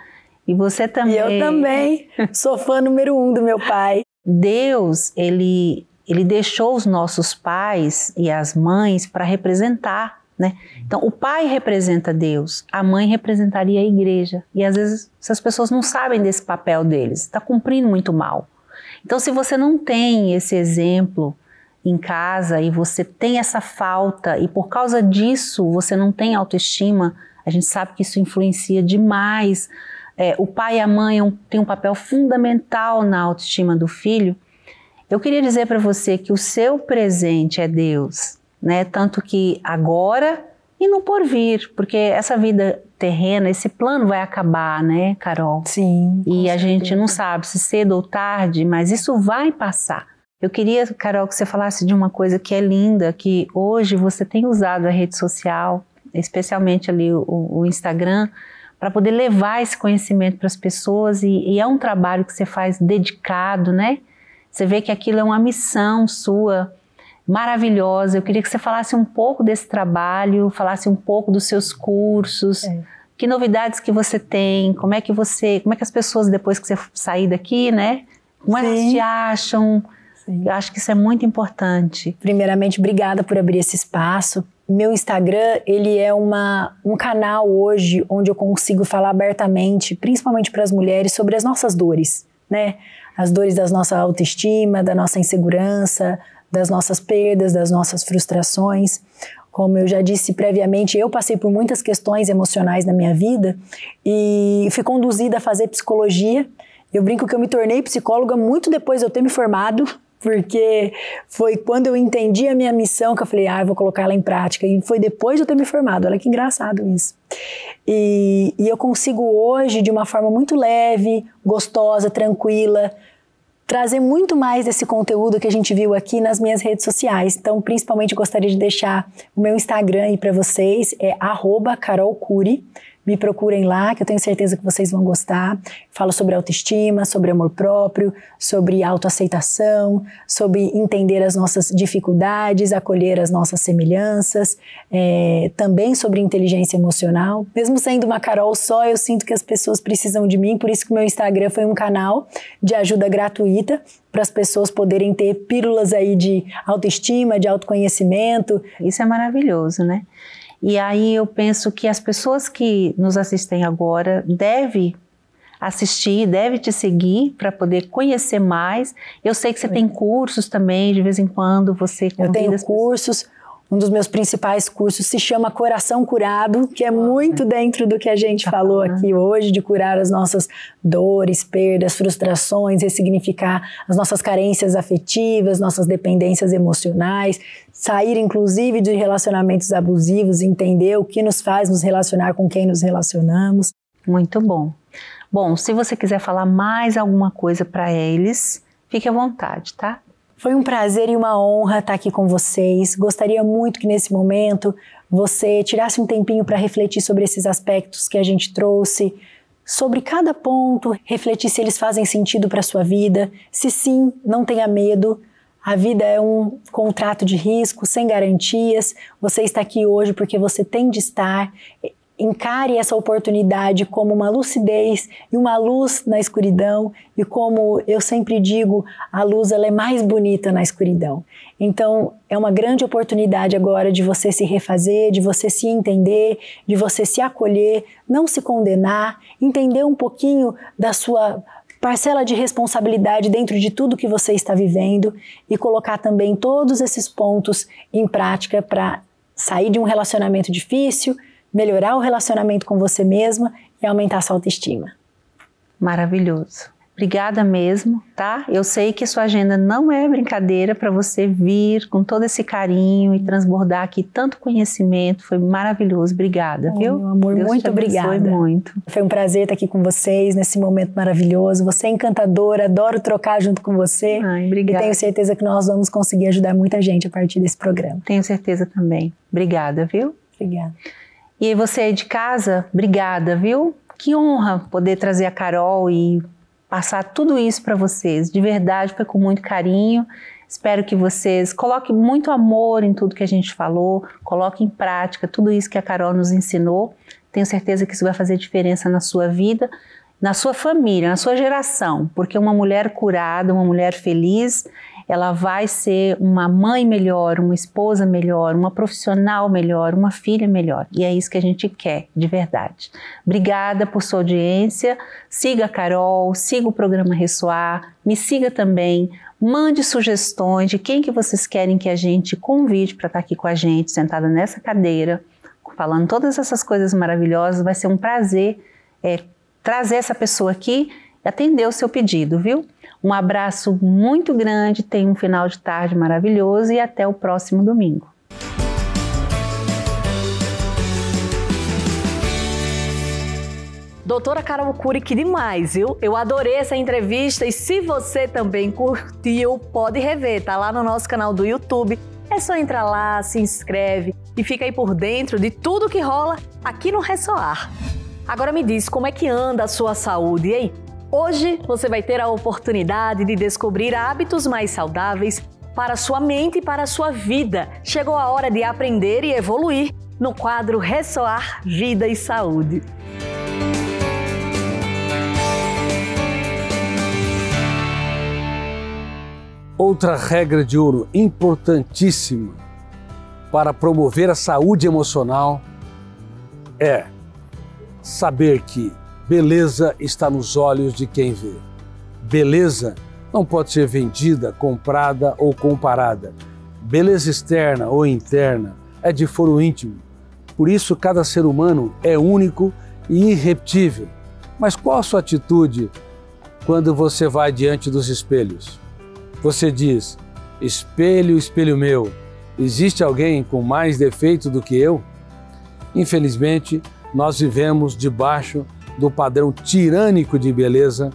D: E você também.
N: E eu também sou fã número 1 do meu pai.
D: Deus, ele deixou os nossos pais e as mães para representar, né? Então, o pai representa Deus, a mãe representaria a igreja. E às vezes essas pessoas não sabem desse papel deles, está cumprindo muito mal. Então, se você não tem esse exemplo em casa e você tem essa falta e por causa disso você não tem autoestima, a gente sabe que isso influencia demais. O pai e a mãe têm um papel fundamental na autoestima do filho. Eu queria dizer para você que o seu presente é Deus, né? Tanto que agora e no porvir, porque essa vida terrena, esse plano vai acabar, né, Carol?
N: Sim.
D: E a gente não sabe se cedo ou tarde, mas isso vai passar. Eu queria, Carol, que você falasse de uma coisa que é linda, que hoje você tem usado a rede social, especialmente ali o Instagram, para poder levar esse conhecimento para as pessoas e é um trabalho que você faz dedicado, né? Você vê que aquilo é uma missão sua, maravilhosa. Eu queria que você falasse um pouco desse trabalho, falasse um pouco dos seus cursos, que novidades que você tem, como é que as pessoas, depois que você sair daqui, né, como elas te acham? Sim. Eu acho que isso é muito importante.
N: Primeiramente, obrigada por abrir esse espaço. Meu Instagram, ele é um canal hoje onde eu consigo falar abertamente, principalmente para as mulheres, sobre as nossas dores, né? As dores da nossa autoestima, da nossa insegurança, das nossas perdas, das nossas frustrações. Como eu já disse previamente, eu passei por muitas questões emocionais na minha vida e fui conduzida a fazer psicologia. Eu brinco que eu me tornei psicóloga muito depois de eu ter me formado, porque foi quando eu entendi a minha missão que eu falei, eu vou colocar ela em prática. E foi depois de eu ter me formado. Olha que engraçado isso. E eu consigo hoje, de uma forma muito leve, gostosa, tranquila, trazer muito mais desse conteúdo que a gente viu aqui nas minhas redes sociais. Então, principalmente, gostaria de deixar o meu Instagram aí para vocês, é @carolcuri. Me procurem lá, que eu tenho certeza que vocês vão gostar. Falo sobre autoestima, sobre amor próprio, sobre autoaceitação, sobre entender as nossas dificuldades, acolher as nossas semelhanças, também sobre inteligência emocional. Mesmo sendo uma Carol só, eu sinto que as pessoas precisam de mim, por isso que o meu Instagram foi um canal de ajuda gratuita para as pessoas poderem ter pílulas aí de autoestima, de autoconhecimento.
D: Isso é maravilhoso, né? E aí eu penso que as pessoas que nos assistem agora devem assistir, devem te seguir para poder conhecer mais. Eu sei que você tem cursos também, de vez em quando você convida.
N: Eu tenho cursos. Um dos meus principais cursos se chama Coração Curado, que é muito dentro do que a gente falou aqui hoje, de curar as nossas dores, perdas, frustrações, ressignificar as nossas carências afetivas, nossas dependências emocionais, sair inclusive de relacionamentos abusivos, entender o que nos faz nos relacionar com quem nos relacionamos.
C: Muito bom. Bom, se você quiser falar mais alguma coisa para eles, fique à vontade, tá?
N: Foi um prazer e uma honra estar aqui com vocês. Gostaria muito que nesse momento você tirasse um tempinho para refletir sobre esses aspectos que a gente trouxe, sobre cada ponto, refletir se eles fazem sentido para a sua vida. Se sim, não tenha medo. A vida é um contrato de risco, sem garantias. Você está aqui hoje porque você tem de estar. Encare essa oportunidade como uma lucidez e uma luz na escuridão, e como eu sempre digo, a luz ela é mais bonita na escuridão. Então é uma grande oportunidade agora de você se refazer, de você se entender, de você se acolher, não se condenar, entender um pouquinho da sua parcela de responsabilidade dentro de tudo que você está vivendo e colocar também todos esses pontos em prática para sair de um relacionamento difícil, melhorar o relacionamento com você mesma e aumentar a sua autoestima.
C: Maravilhoso. Obrigada mesmo, tá? Eu sei que sua agenda não é brincadeira para você vir com todo esse carinho e transbordar aqui tanto conhecimento. Foi maravilhoso. Obrigada, viu?
N: Meu amor,
C: Deus
N: muito obrigada.
C: Muito.
N: Foi um prazer estar aqui com vocês nesse momento maravilhoso. Você é encantadora, adoro trocar junto com você.
C: Ai, obrigada.
N: E tenho certeza que nós vamos conseguir ajudar muita gente a partir desse programa.
C: Tenho certeza também. Obrigada, viu?
N: Obrigada.
C: E aí você aí de casa, obrigada, viu? Que honra poder trazer a Carol e passar tudo isso para vocês. De verdade, foi com muito carinho. Espero que vocês coloquem muito amor em tudo que a gente falou, coloquem em prática tudo isso que a Carol nos ensinou. Tenho certeza que isso vai fazer diferença na sua vida, na sua família, na sua geração, porque uma mulher curada, uma mulher feliz, ela vai ser uma mãe melhor, uma esposa melhor, uma profissional melhor, uma filha melhor. E é isso que a gente quer, de verdade. Obrigada por sua audiência. Siga a Carol, siga o programa Ressoar, me siga também. Mande sugestões de quem que vocês querem que a gente convide para estar aqui com a gente, sentada nessa cadeira, falando todas essas coisas maravilhosas. Vai ser um prazer trazer essa pessoa aqui e atender o seu pedido, viu? Um abraço muito grande, tenha um final de tarde maravilhoso e até o próximo domingo.
A: Doutora Carol Cury, que demais, viu? Eu adorei essa entrevista e se você também curtiu, pode rever, tá lá no nosso canal do YouTube. É só entrar lá, se inscreve e fica aí por dentro de tudo que rola aqui no Ressoar. Agora me diz, como é que anda a sua saúde, hein? Hoje você vai ter a oportunidade de descobrir hábitos mais saudáveis para a sua mente e para a sua vida. Chegou a hora de aprender e evoluir no quadro Ressoar Vida e Saúde.
O: Outra regra de ouro importantíssima para promover a saúde emocional é saber que beleza está nos olhos de quem vê. Beleza não pode ser vendida, comprada ou comparada. Beleza externa ou interna é de foro íntimo. Por isso, cada ser humano é único e irrepetível. Mas qual a sua atitude quando você vai diante dos espelhos? Você diz: espelho, espelho meu, existe alguém com mais defeito do que eu? Infelizmente, nós vivemos debaixo do padrão tirânico de beleza,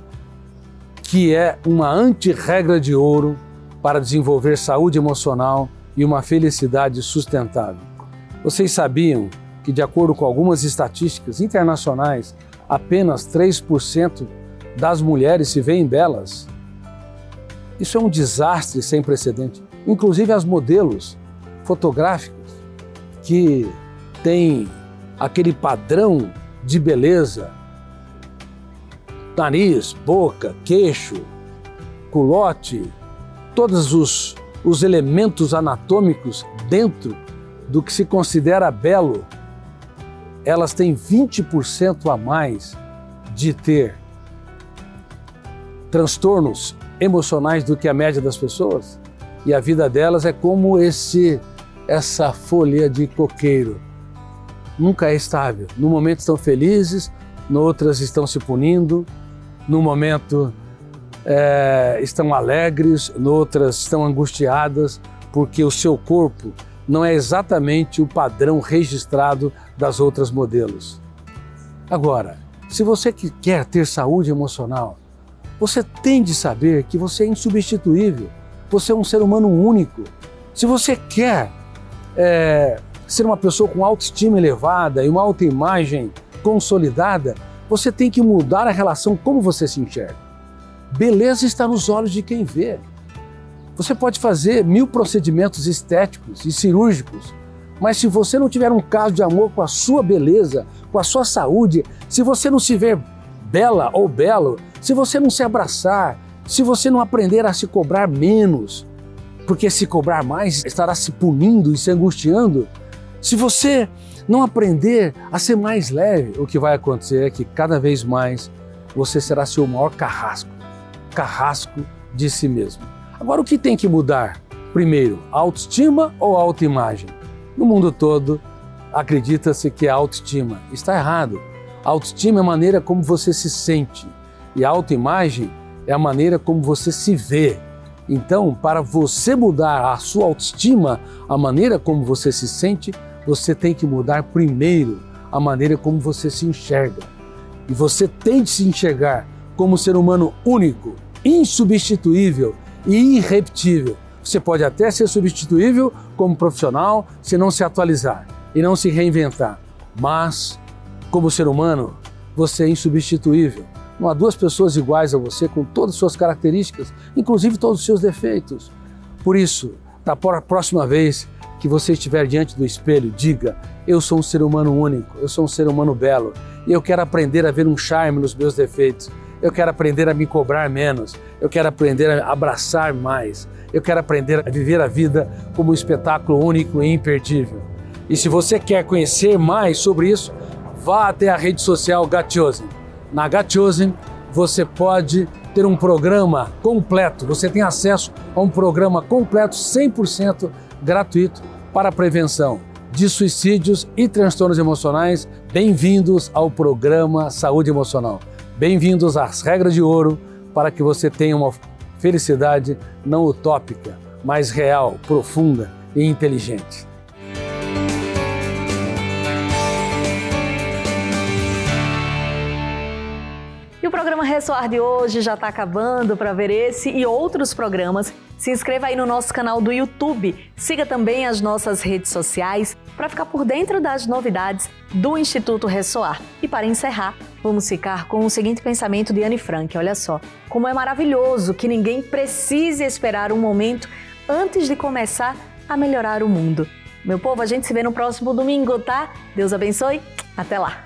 O: que é uma anti-regra de ouro para desenvolver saúde emocional e uma felicidade sustentável. Vocês sabiam que, de acordo com algumas estatísticas internacionais, apenas 3% das mulheres se veem belas? Isso é um desastre sem precedente. Inclusive as modelos fotográficas que têm aquele padrão de beleza, nariz, boca, queixo, culote, todos os elementos anatômicos dentro do que se considera belo, elas têm 20% a mais de ter transtornos emocionais do que a média das pessoas. E a vida delas é como esse
E: essa folha de coqueiro. Nunca é estável. No momento estão felizes, no outras estão se punindo, no momento estão alegres, no outras estão angustiadas, porque o seu corpo não é exatamente o padrão registrado das outras modelos. Agora, se você quer ter saúde emocional, você tem de saber que você é insubstituível, você é um ser humano único. Se você quer ser uma pessoa com autoestima elevada e uma autoimagem consolidada, você tem que mudar a relação como você se enxerga. Beleza está nos olhos de quem vê. Você pode fazer 1000 procedimentos estéticos e cirúrgicos, mas se você não tiver um caso de amor com a sua beleza, com a sua saúde, se você não se ver bela ou belo, se você não se abraçar, se você não aprender a se cobrar menos, porque se cobrar mais estará se punindo e se angustiando, se você não aprender a ser mais leve, o que vai acontecer é que cada vez mais você será seu maior carrasco de si mesmo. Agora, o que tem que mudar? Primeiro, autoestima ou autoimagem? No mundo todo, acredita-se que a autoestima está errado. A autoestima é a maneira como você se sente e a autoimagem é a maneira como você se vê. Então, para você mudar a sua autoestima, a maneira como você se sente, você tem que mudar primeiro a maneira como você se enxerga. E você tem de se enxergar como um ser humano único, insubstituível e irrepetível. Você pode até ser substituível como profissional se não se atualizar e não se reinventar. Mas, como ser humano, você é insubstituível. Não há duas pessoas iguais a você com todas as suas características, inclusive todos os seus defeitos. Por isso, da próxima vez que você estiver diante do espelho, diga: eu sou um ser humano único, eu sou um ser humano belo e eu quero aprender a ver um charme nos meus defeitos. Eu quero aprender a me cobrar menos, eu quero aprender a abraçar mais, eu quero aprender a viver a vida como um espetáculo único e imperdível. E se você quer conhecer mais sobre isso, vá até a rede social Gatchosen. Na Gatchosen você pode ter um programa completo, você tem acesso a um programa completo 100% gratuito para a prevenção de suicídios e transtornos emocionais. Bem-vindos ao programa Saúde Emocional. Bem-vindos às regras de ouro para que você tenha uma felicidade não utópica, mas real, profunda e inteligente.
A: E o programa Ressoar de hoje já está acabando. Para ver esse e outros programas, se inscreva aí no nosso canal do YouTube. Siga também as nossas redes sociais para ficar por dentro das novidades do Instituto Ressoar. E para encerrar, vamos ficar com o seguinte pensamento de Anne Frank. Olha só, como é maravilhoso que ninguém precise esperar um momento antes de começar a melhorar o mundo. Meu povo, a gente se vê no próximo domingo, tá? Deus abençoe. Até lá.